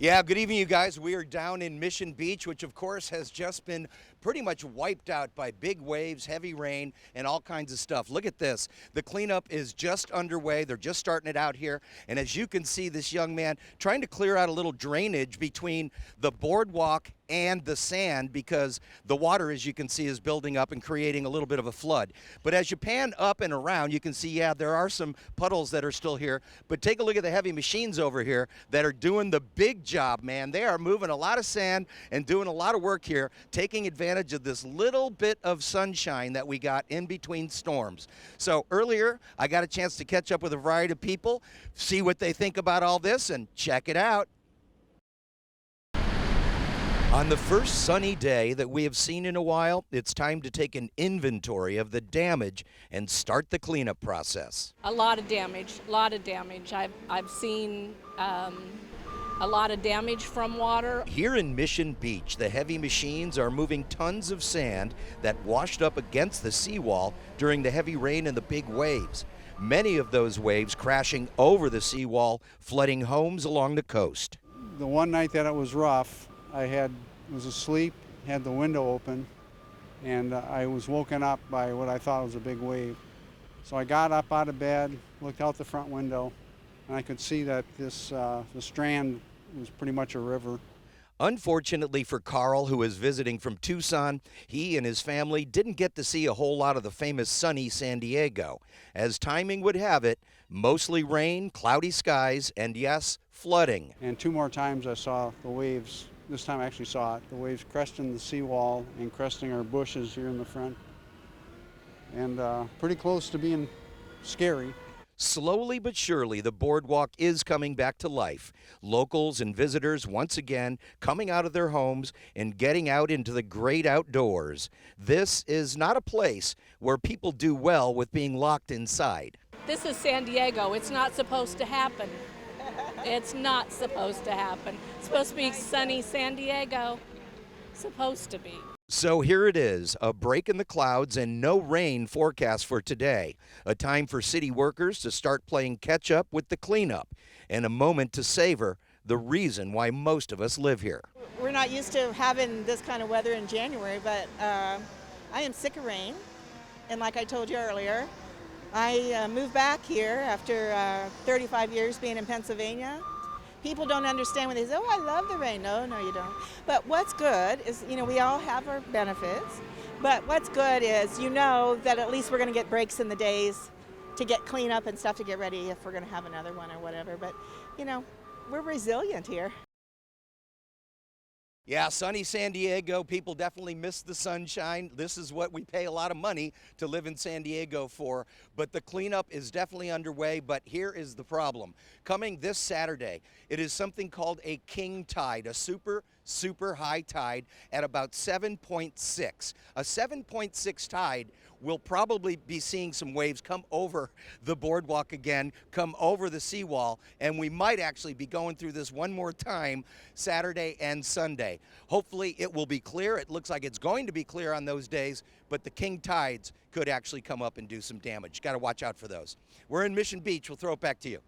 Yeah, good evening, you guys. We are down in Mission Beach, which of course has just been pretty much wiped out by big waves, heavy rain, and all kinds of stuff. Look at this. The cleanup is just underway. They're just starting it out here. And as you can see, this young man trying to clear out a little drainage between the boardwalk and the sand because the water, as you can see, is building up and creating a little bit of a flood. But as you pan up and around, you can see, yeah, there are some puddles that are still here. But take a look at the heavy machines over here that are doing the big job, man. They are moving a lot of sand and doing a lot of work here, taking advantage of this little bit of sunshine that we got in between storms. So earlier, I got a chance to catch up with a variety of people, see what they think about all this, and check it out. On the first sunny day that we have seen in a while, it's time to take an inventory of the damage and start the cleanup process. A lot of damage, a lot of damage. I've seen a lot of damage from water. Here in Mission Beach, the heavy machines are moving tons of sand that washed up against the seawall during the heavy rain and the big waves. Many of those waves crashing over the seawall, flooding homes along the coast. The one night that it was rough, was asleep, had the window open, and I was woken up by what I thought was a big wave. So I got up out of bed, looked out the front window, and I could see that the strand was pretty much a river. Unfortunately for Carl, who is visiting from Tucson, he and his family didn't get to see a whole lot of the famous sunny San Diego. As timing would have it, mostly rain, cloudy skies, and yes, flooding. And 2 more times I saw the waves. This time I actually saw it, the waves cresting the seawall and cresting our bushes here in the front. And pretty close to being scary. Slowly but surely, the boardwalk is coming back to life. Locals and visitors once again coming out of their homes and getting out into the great outdoors. This is not a place where people do well with being locked inside. This is San Diego. It's not supposed to happen. It's not supposed to happen. It's supposed to be sunny San Diego. Supposed to be. So here it is, a break in the clouds and no rain forecast for today. A time for city workers to start playing catch up with the cleanup, and a moment to savor the reason why most of us live here. We're not used to having this kind of weather in January, but I am sick of rain. And like I told you earlier, I moved back here after 35 years being in Pennsylvania. People don't understand when they say, oh, I love the rain. No, you don't. But what's good is, we all have our benefits. But what's good is, that at least we're going to get breaks in the days to get clean up and stuff to get ready if we're going to have another one or whatever. But, we're resilient here. Yeah, sunny San Diego, people definitely miss the sunshine. This is what we pay a lot of money to live in San Diego for. But the cleanup is definitely underway, but here is the problem. Coming this Saturday, it is something called a king tide, a super high tide at about 7.6. A 7.6 tide will probably be seeing some waves come over the boardwalk again, come over the seawall, and we might actually be going through this one more time Saturday and Sunday. Hopefully it will be clear. It looks like it's going to be clear on those days, but the king tides could actually come up and do some damage. Got to watch out for those. We're in Mission Beach. We'll throw it back to you.